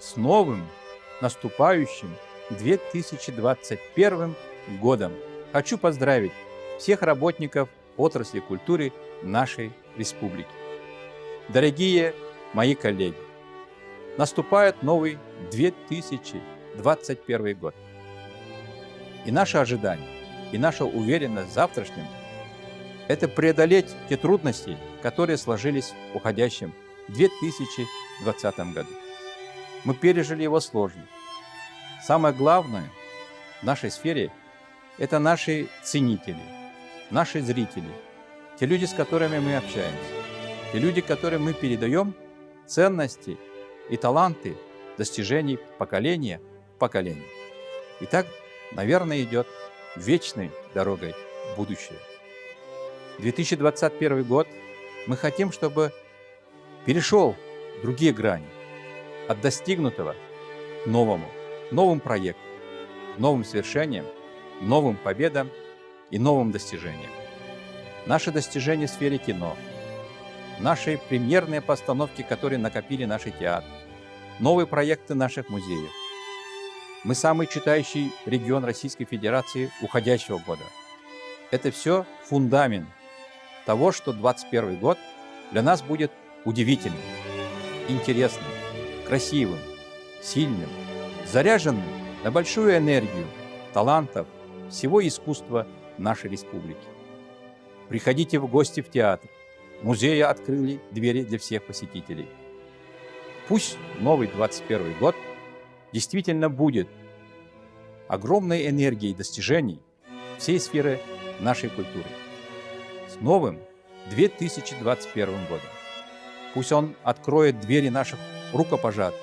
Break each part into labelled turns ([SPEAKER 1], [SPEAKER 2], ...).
[SPEAKER 1] С новым наступающим 2021 годом! Хочу поздравить всех работников отрасли культуры нашей республики. Дорогие мои коллеги, наступает новый 2021 год. И наше ожидание, и наша уверенность в завтрашнем – это преодолеть те трудности, которые сложились в уходящем 2020 году. Мы пережили его сложно. Самое главное в нашей сфере – это наши ценители, наши зрители, те люди, с которыми мы общаемся, те люди, которым мы передаем ценности и таланты достижений поколения в поколение. И так, наверное, идет вечной дорогой в будущее. 2021 год мы хотим, чтобы перешел в другие грани, от достигнутого к новым проектам, новым свершениям, новым победам и новым достижениям. Наши достижения в сфере кино, наши премьерные постановки, которые накопили наши театры, новые проекты наших музеев. Мы самый читающий регион Российской Федерации уходящего года. Это все фундамент того, что 2021 год для нас будет удивительным, интересным, красивым, сильным, заряженным на большую энергию талантов всего искусства нашей республики. Приходите в гости в театр. Музеи открыли двери для всех посетителей. Пусть новый 2021 год действительно будет огромной энергией достижений всей сферы нашей культуры. С новым 2021 годом. Пусть он откроет двери наших рукопожатий.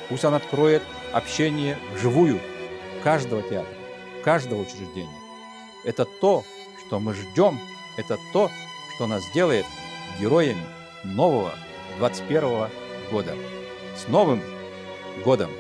[SPEAKER 1] Пусть он откроет общение вживую каждого театра, каждого учреждения. Это то, что мы ждем, это то, что нас делает героями нового 2021 года. С Новым годом!